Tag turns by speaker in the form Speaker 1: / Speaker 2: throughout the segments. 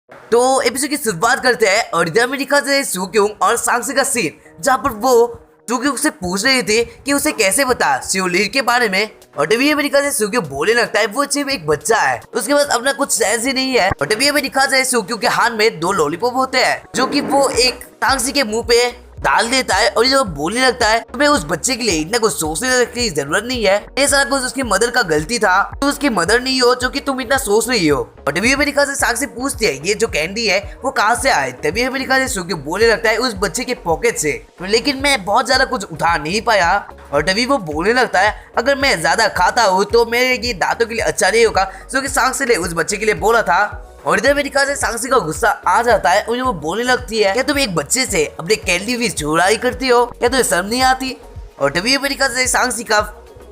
Speaker 1: तो एपिसोड की शुरुआत करते हैं और इधर में दिखा जाए सुक्योंग और सांगसी का सीन, जहाँ पर वो सुक्योंग से पूछ रही थी कि उसे कैसे पता शिवलीर के बारे में। और तभी हमें दिखा जाए सुक्योंग बोलने लगता है वो सिर्फ एक बच्चा है, उसके पास अपना कुछ सेंस ही नहीं है। और तभी हमें दिखा जाए सुक्योंग के हाथ में 2 लॉलीपॉप होते हैं जो कि वो एक सांगसी के मुंह पे डाल देता है और जब बोलने लगता है तुम्हें उस बच्चे के लिए इतना कुछ सोचने की जरूरत नहीं है, ये सारा कुछ उसकी मदर का गलती था, तो उसकी मदर नहीं हो जो कि तुम इतना सोच रही हो। और तभी अमेरिका से सांग से पूछती है ये जो कैंडी है वो कहाँ से आए। तभी अमेरिका से सुक्योंग बोलने लगता है उस बच्चे के पॉकेट से, लेकिन मैं बहुत ज्यादा कुछ उठा नहीं पाया। और तभी वो बोलने लगता है अगर मैं ज्यादा खाता हूँ तो मेरे ये दांतों के लिए अच्छा नहीं होगा, जो कि सांग से ने उस बच्चे के लिए बोला था। और इधर अमेरिका से सांगसी का गुस्सा आ जाता है और वो बोलने लगती है क्या तुम एक बच्चे से अपने कैंडी भी चुराई करती हो, क्या तुम्हें शर्म नहीं आती। और तभी अमेरिका से सांगसी का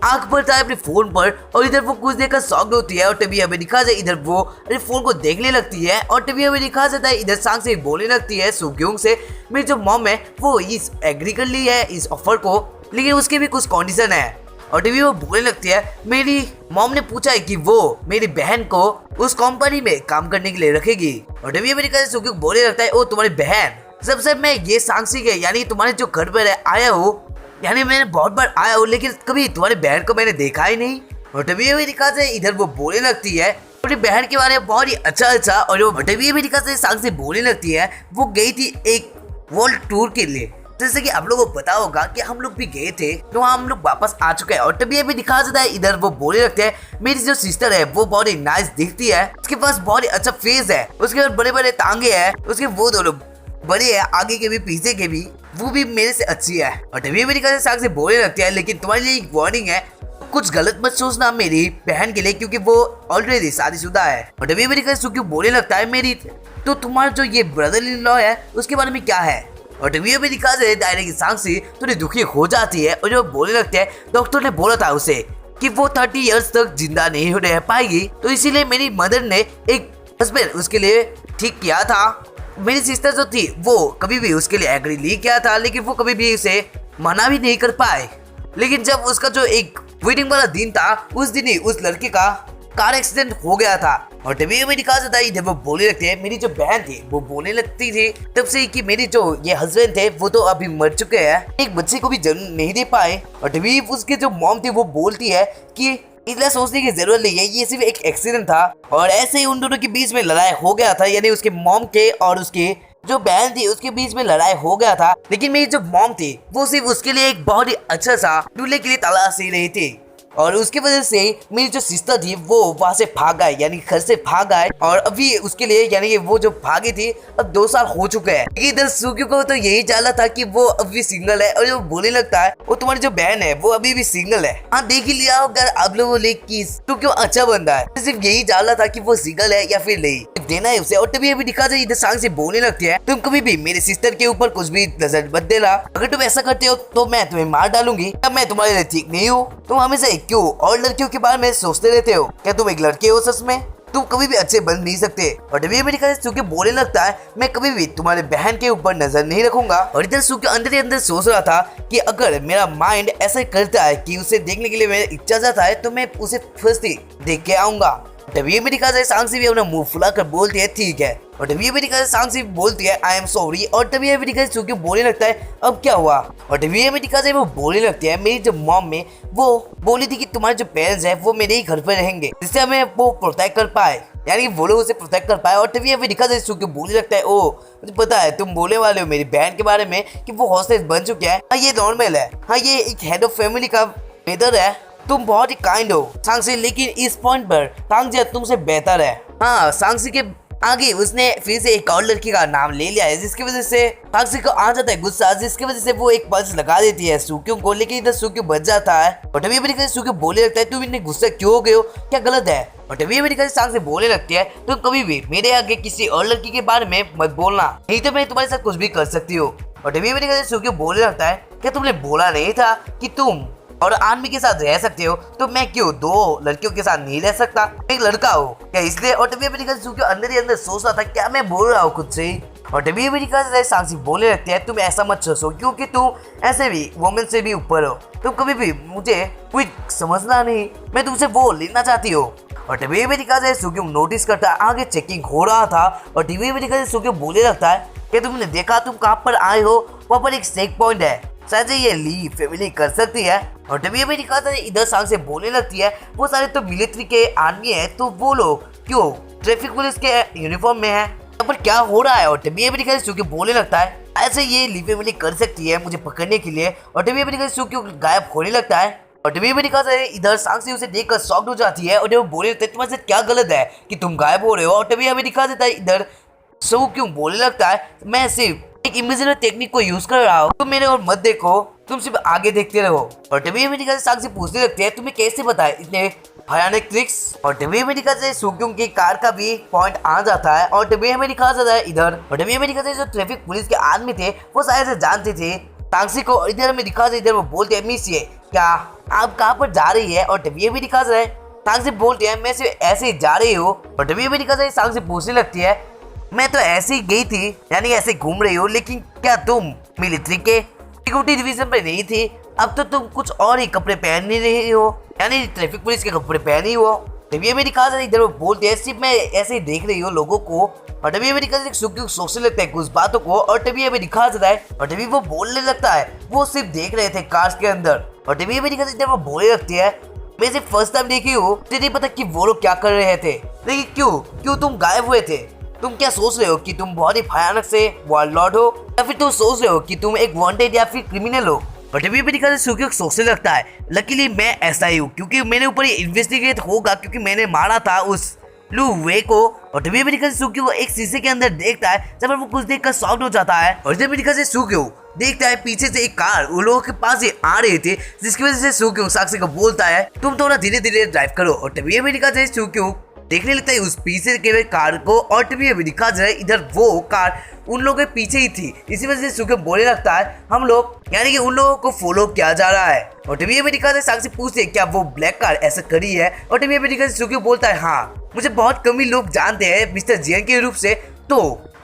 Speaker 1: आंख पड़ता है अपने फोन पर और इधर वो कुछ देखकर शॉक होती है। और तभी अमेरिका से इधर वो अपने फोन को देखने लगती है। और तभी अमेरिका से इधर सांगसी बोलने लगती है सुक्योंग से मेरी जो मॉम है वो इस एग्री कर ली है इस ऑफर को, लेकिन उसके भी कुछ कंडीशन है। और तभी वो बोलने लगती है मेरी मॉम ने पूछा है कि वो मेरी बहन को उस कंपनी में काम करने के लिए रखेगी। और तभी अमेरिका से सुक्योंग बोलने लगता है ओ तुम्हारी बहन, सबसे मैं ये सांगसी के यानी तुम्हारे जो घर पर आया हूँ, यानी मैंने बहुत बार आया हूँ लेकिन कभी तुम्हारी बहन को मैंने देखा ही नहीं। और तभी अमेरिका से इधर वो बोलने लगती है अपनी बहन के बारे में बहुत ही अच्छा। और वो तभी अमेरिका से सांगसी बोलने लगती है वो गई थी एक वर्ल्ड टूर के लिए, जैसे कि आप लोगों को पता होगा कि हम लोग भी गए थे तो हम लोग वापस आ चुके हैं। और तभी अभी दिखा जाता है इधर वो बोलने लगते हैं मेरी जो सिस्टर है वो बहुत ही नाइस दिखती है, उसके पास बहुत ही अच्छा फेस है, उसके पास बड़े बड़े टांगे हैं, उसके वो दोनों बड़े हैं आगे के भी पीछे के भी, वो भी मेरे से अच्छी है। और तभी अमेरिका से सांग से बोलने लगते हैं लेकिन तुम्हारे लिए एक वार्निंग है, कुछ गलत मत सोचना मेरी बहन के लिए क्योंकि वो ऑलरेडी शादीशुदा है। और तभी अमेरिका से सुक्योंग बोलने लगता है मेरी तो तुम्हारा जो ये ब्रदर इन लॉ है उसके बारे में क्या है। और टीवी में दिखा जाए दायरे की सांगसी थोड़ी दुखी हो जाती है और जो बोलने लगते हैं डॉक्टर ने बोला था उसे कि वो 30 इयर्स तक जिंदा नहीं रह पाएगी, तो इसीलिए मेरी मदर ने एक हस्बैंड उसके लिए ठीक किया था। मेरी सिस्टर जो थी वो कभी भी उसके लिए एग्री नहीं किया था, लेकिन वो कभी भी उसे मना भी नहीं कर पाए। लेकिन जब उसका जो एक वेडिंग वाला दिन था उस दिन ही उस लड़के का कार एक्सीडेंट हो गया था। और तभी हमें दिखा जाता है जब वो बोलने लगते हैं मेरी जो बहन थी वो बोलने लगती थी तब से कि मेरी जो ये हस्बैंड थे वो तो अभी मर चुके हैं, एक बच्चे को भी जन्म नहीं दे पाए। और तभी उसके जो मॉम थी वो बोलती है कि इतना सोचने की जरूरत नहीं है, ये सिर्फ एक एक्सीडेंट था। और ऐसे ही उन दोनों के बीच में लड़ाई हो गया था, यानी उसके मॉम के और उसके जो बहन थी उसके बीच में लड़ाई हो गया था। लेकिन मेरी जो मॉम थी वो सिर्फ उसके लिए एक बहुत ही अच्छा सा दूल्हे के लिए तलाश ही रही थी, और उसकी वजह से मेरी जो सिस्टर थी वो वहां से भाग गए, यानी घर से भाग गए। और अभी उसके लिए यानी कि वो जो भागी थी अब 2 साल हो चुके हैं। इधर सुक्योंग को तो यही जाना था कि वो अभी सिंगल है, और जो बोलने लगता है वो तुम्हारी जो बहन है वो अभी भी सिंगल है। हाँ देख ही लिया अगर आप लोगों ने कि सुक्योंग अच्छा बंदा है, सिर्फ यही जाना था कि वो सिंगल है या फिर नहीं, देना है उसे। और तभी अभी दिखा जाए इधर सांग से बोलने लगती है तुम कभी भी मेरे सिस्टर के ऊपर कुछ भी नजर मत देना, अगर तुम ऐसा करते हो तो मैं तुम्हें मार डालूंगी, तब मैं तुम्हारे लिए ठीक नहीं हूँ। तुम हमेशा क्यों और लड़कियों के बारे में सोचते रहते हो, क्या तुम एक लड़के हो सच में, तुम कभी भी अच्छे बन नहीं सकते। और तभी अमेरिका से सुक्योंग बोलने लगता है मैं कभी भी तुम्हारे बहन के ऊपर नजर नहीं रखूंगा। और इधर सुक्योंग अंदर ही अंदर सोच रहा था कि अगर मेरा माइंड ऐसा करता है कि उसे देखने के लिए मेरी इच्छा जाता है तो मैं उसे फर्स्ट ही देख के आऊंगा। तभी अमेरिका से सांग से भी अपना मुंह फुलाकर बोलती है ठीक है। और तभी अमेरिका से सांग से बोलती है आई एम सॉरी। और तभी अमेरिका से सुक्योंग बोलने लगता है अब क्या हुआ। और तभी अमेरिका से वो बोलने लगती है मेरी जो मॉम में वो बोली थी कि तुम्हारे जो पेरेंट्स है वो मेरे ही घर पर रहेंगे जिससे हमें वो प्रोटेक्ट कर पाए, यानी वो लोग उसे प्रोटेक्ट कर पाए। और तभी अमेरिका से सुक्योंग बोलने लगता है ओ मुझे पता है तुम बोलने वाले हो मेरी बहन के बारे में कि वो हॉस्टेज बन चुके हैं, हाँ ये नॉर्मल है, हाँ ये एक हेड ऑफ फैमिली का मेथड है, तुम बहुत ही काइंड हो सांगसी, लेकिन इस पॉइंट पर सांगजी तुमसे बेहतर है। हाँ सांगसी के आगे उसने फिर से एक और लड़की का नाम ले लिया है, जिसकी वजह से सांगसी को आ जाता है गुस्सा, जिसकी वजह से वो एक पंच लगा देती है सुक्योंग को, लेकिन इधर सुक्योंग बच जाता है। और तभी अमेरिका से सुक्योंग बोलने लगता है तुम इतने गुस्सा क्यों हो गए हो, क्या गलत है। और तभी अमेरिका से सांग से बोलने लगती है तुम कभी भी मेरे आगे किसी और लड़की के बारे में मत बोलना, नहीं तो मैं तुम्हारे साथ कुछ भी कर सकती हूँ। और तभी अमेरिका से सुक्योंग बोलने लगता है क्या तुमने बोला नहीं था कि तुम और आदमी के साथ रह सकते हो, तो मैं क्यों 2 लड़कियों के साथ नहीं रह सकता, एक लड़का हो क्या इसलिए। और तभी अमेरिका से सुक्योंग अंदर ही अंदर सोच रहा था क्या मैं बोल रहा हूँ खुद से। और तभी अमेरिका से सांग से बोलने लगते हैं तुम ऐसा मत सोचो क्योंकि तुम ऐसे भी वुमेन से भी ऊपर हो, तुम कभी भी मुझे कोई समझना नहीं, मैं तुमसे वो लेना चाहती हो। और तभी अमेरिका से सुक्यूंग नोटिस करता है आगे चेकिंग हो रहा था और टीवी अमेरिका से सुक्यूंग बोलने लगता है कि तुमने देखा तुम कहाँ पर आए हो, वहाँ पर एक चेक पॉइंट है, शायद ये ली फैमिली कर सकती है। और तभी अमेरिका से इधर सांग से बोलने लगती है वो सारे तो मिलिट्री के आर्मी है, तो वो लोग क्यों ट्रैफिक पुलिस के यूनिफॉर्म में है, यहाँ पर क्या हो रहा है। और तभी अमेरिका से सुक्यूंग बोलने लगता है ऐसे ये ली फैमिली कर सकती है मुझे पकड़ने के लिए। और तभी अमेरिका से सुक्यूंग गायब होने लगता है और तभी अमेरिका से इधर सांग से उसे देखकर शॉक्ड हो जाती है और जब वो बोले लगते तुम्हारे साथ क्या गलत है कि तुम गायब हो रहे हो। और तभी अमेरिका से इधर सुक्यूंग बोलने लगता है मैं सिर्फ एक इमेजिनरी टेक्निक को यूज कर रहा हूँ, तुम मेरे और मत देखो, तुम सिर्फ आगे देखते रहो। और तभी अमेरिका से सांग से पूछने लगते हैं तुम्हें कैसे पता है इतने भयानक ट्रिक्स। और तभी अमेरिका से सुक्यूंग की कार का भी पॉइंट आ जाता है और तभी अमेरिका से इधर और तभी अमेरिका से जो ट्रैफिक पुलिस के आदमी थे वो शायद से जानते थे सांग को। और इधर अमेरिका से इधर वो बोलते हैं मिस ये क्या आप कहाँ पर जा रही है। और तभी अमेरिका से सांग से बोलते हैं मैं सिर्फ ऐसे ही जा रही हूँ। और तभी अमेरिका से सांग से पूछने लगती है मैं तो ऐसे ही गई थी, यानी ऐसे घूम रही हो, लेकिन क्या तुम मिलिट्री के सिक्योरिटी डिवीजन पे नहीं थी, अब तो तुम कुछ और ही कपड़े पहन नहीं रही हो, यानी ट्रैफिक पुलिस के कपड़े पहनी हो। तभी अमेरिका से इधर वो बोलते हैं सिर्फ मैं ऐसे ही देख रही हूँ लोगों को। और तभी अमेरिका से सुक्यूंग सोचने लगता है कुछ बातों को और तभी अमेरिका से और तभी वो बोलने लगता है वो सिर्फ देख रहे थे कार्स के अंदर। और तभी अमेरिका से इधर वो बोलने लगती है मैं सिर्फ फर्स्ट टाइम देखी हूँ, मुझे नहीं पता कि वो लोग क्या कर रहे थे, लेकिन क्यों तुम गायब हुए थे। तुम क्या सोच रहे हो कि तुम बहुत ही भयानक से वॉरलॉर्ड हो, या फिर तुम सोच रहे हो कि तुम एक वांटेड या फिर क्रिमिनल हो। और तभी अमेरिका से सुक्यूंग सोचने लगता है लकीली मैं ऐसा ही हूँ क्योंकि मेरे ऊपर ये इन्वेस्टिगेट होगा क्योंकि मैंने मारा था उस लू वे को। और तभी अमेरिका से सुक्यूंग एक शीशे के अंदर देखता है जब वो कुछ देखकर शॉक्ड हो जाता है। और तभी अमेरिका से सुक्यूंग देखता है पीछे से एक कार उन लोगों के पास ही आ रही थी, जिसकी वजह से सुक्यूंग साक्षी को बोलता है तुम थोड़ा धीरे धीरे ड्राइव करो। और तभी अमेरिका से सुक्यूंग देखने लगता है उस पीछे के कार को और तभी अमेरिका जो है इधर वो कार उन लोगों के पीछे ही थी, इसी वजह से सुक्यूंग बोलने लगता है हम लोग यानी कि उन लोगों को फॉलो किया जा रहा है। और तभी अमेरिका से साक्षी पूछते हैं क्या वो ब्लैक कार ऐसा करी है। और तभी अमेरिका से सुक्यूंग बोलता है हाँ मुझे बहुत कम ही लोग जानते हैं मिस्टर जियन के रूप से, तो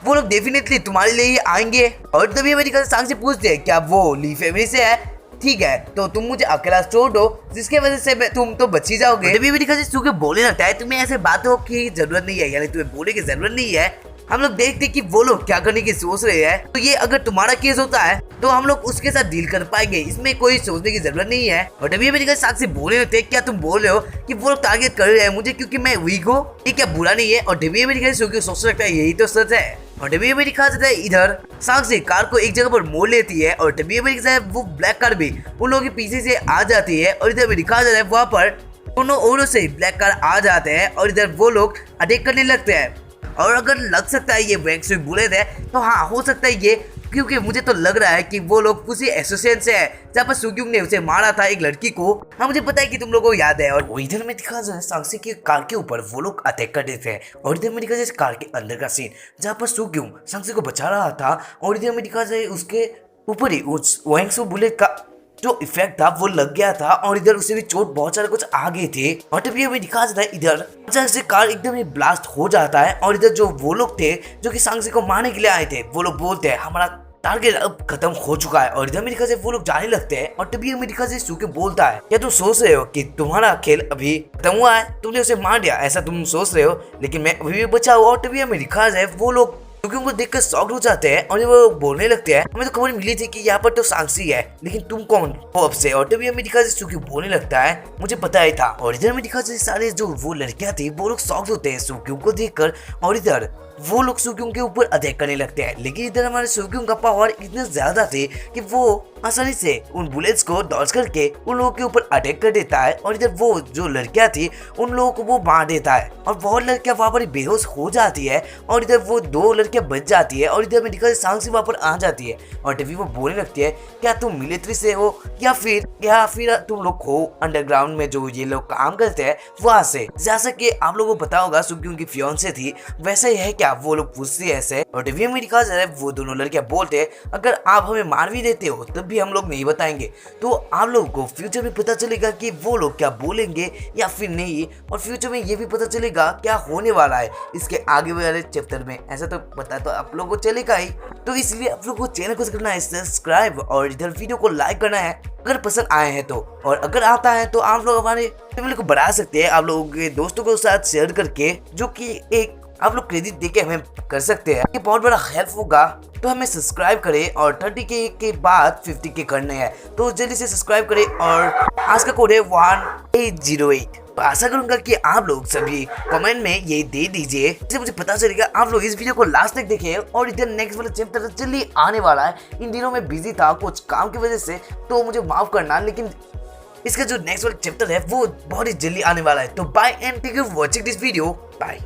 Speaker 1: वो लोग डेफिनेटली तुम्हारे लिए ही आएंगे। और तभी अमेरिका से साक्षी पूछते हैं क्या वो ली फैमिली से है, ठीक है तो तुम मुझे अकेला छोड़ दो जिसके वजह से तुम तो बच ही जाओगे। तभी अमेरिका से सुक्यूंग बोलने लगता है तुम्हें ऐसे बातों की जरूरत नहीं है, यानी तुम्हें बोलने की जरूरत नहीं है, हम लोग देखते कि वो लोग क्या करने की सोच रहे हैं, तो ये अगर तुम्हारा केस होता है तो हम लोग उसके साथ डील कर पाएंगे, इसमें कोई सोचने की जरूरत नहीं है। और तभी अमेरिका साक्षी बोलने लगते हैं क्या तुम बोल रहे हो कि वो लोग टारगेट कर रहे हैं मुझे क्योंकि मैं वीक हूँ, ये क्या बुरा नहीं है। और तभी अमेरिका सोच सकता है यही तो सच है। और तभी अमेरिका इधर साक्षी कार को एक जगह पर मोड़ लेती है और तभी अमेरिका वो ब्लैक कार भी उन लोगों के पीछे से आ जाती है और इधर अमेरिका वहाँ पर दोनों ओरों से ब्लैक कार आ जाते हैं और इधर वो लोग अटैक करने लगते हैं। और अगर लग सकता है ये वैक्स बुलेट है तो हाँ हो सकता है ये, क्योंकि मुझे तो लग रहा है कि वो लोग उसी एसोसिएशन से है जहाँ पर सुक्यूंग ने उसे मारा था एक लड़की को। हाँ मुझे पता है कि तुम लोगों को याद है। और वो इधर में दिखा सांक्षी की कार के ऊपर वो लोग अटैक कर देते हैं और इधर में दिखा जाए कार के अंदर का सीन जहाँ पर सुक्यूंग सांक्षी को बचा रहा था और इधर में दिखा जाए उसके ऊपर ही उस वैक्स बुलेट का जो इफेक्ट था वो लग गया था और इधर उसे भी चोट बहुत सारे कुछ आ गए थे। और तभी हमें दिखा जाता है इधर अचानक से कार एकदम ही ब्लास्ट हो जाता है और इधर जो वो लोग थे जो कि सांक्षी को मारने के लिए आए थे वो लोग बोलते हैं हमारा टारगेट अब खत्म हो चुका है। और इधर अमेरिका से वो लोग जाने लगते हैं और तभी अमेरिका से सुक्यूंग बोलता है क्या तुम सोच रहे हो कि तुम्हारा खेल अभी खत्म हुआ है, तुमने उसे मार दिया, ऐसा तुम सोच रहे हो, लेकिन मैं अभी भी बचा हूँ। और तभी अमेरिका से वो लोग सुक्यूंग को देखकर शॉक्ड हो जाते हैं और वो बोलने लगते हैं हमें तो खबर मिली थी कि यहाँ पर तो सांक्षी है, लेकिन तुम कौन हो अब से। और तभी अमेरिका से सुक्यूंग बोलने लगता है मुझे पता ही था। और इधर अमेरिका से सारे जो वो लड़कियां थी वो लोग शॉक्ड होते हैं सुक्यूंग को देखकर और इधर वो लोग सुक्यूंग के ऊपर अटैक करने लगते हैं। लेकिन इधर हमारे सुक्यूंग का पावर इतना ज्यादा थे कि वो आसानी से उन बुलेट्स को डॉज करके उन लोगों के ऊपर अटैक कर देता है और इधर वो जो लड़कियां थी उन लोगों को वो मार देता है और बहुत लड़कियां वहां पर बेहोश हो जाती है और इधर वो दो लड़कियां बच जाती है और इधर अमेरिका से सांक्षी वहां पर आ जाती है। और तभी वो बोलने लगती है क्या तुम मिलिट्री से हो या फिर तुम लोग हो अंडरग्राउंड में जो ये लोग काम करते हैं वहां से, जैसा कि आप लोगों को पता होगा सुक्यूंग की फियांसे थी वैसा ही है क्या, वो लोग पूछती है ऐसे। और तभी अमेरिका से वो दोनों लड़कियां बोलते हैं अगर आप हमें मार भी देते हो तब भी हम लोग नहीं बताएंगे, तो आप लोगों को फ्यूचर में पता चलेगा कि वो लोग क्या बोलेंगे या फिर नहीं, और फ्यूचर में ये भी पता चलेगा क्या होने वाला है इसके आगे वाले चैप्टर में, ऐसा तो पता तो आप लोगों को चलेगा ही। तो इसलिए आप लोगों को चैनल को करना है सब्सक्राइब और इधर वीडियो को लाइक करना है अगर पसंद आए हैं तो। और अगर आता है तो आप लोग हमारे फैमिली को बढ़ा सकते हैं आप लोगों के दोस्तों के साथ शेयर करके, जो कि एक आप लोग क्रेडिट देके हमें कर सकते हैं। ये बहुत बड़ा हेल्प होगा। तो हमें सब्सक्राइब करें और 30K के बाद 50K करने हैं, तो जल्दी से सब्सक्राइब करें। और आज का कोड है 1808। तो आशा करूंगा कि आप लोग सभी कमेंट में ये दे दीजिए, जिससे मुझे पता चलेगा आप लोग इस वीडियो को लास्ट तक देखें। और इधर नेक्स्ट वाला चैप्टर जल्दी आने वाला है। इन दिनों में बिजी था कुछ काम की वजह से, तो मुझे माफ करना, लेकिन इसका जो नेक्स्ट वाला चैप्टर है वो बहुत ही जल्दी आने वाला है। तो bye and thank you for watching this video. Bye.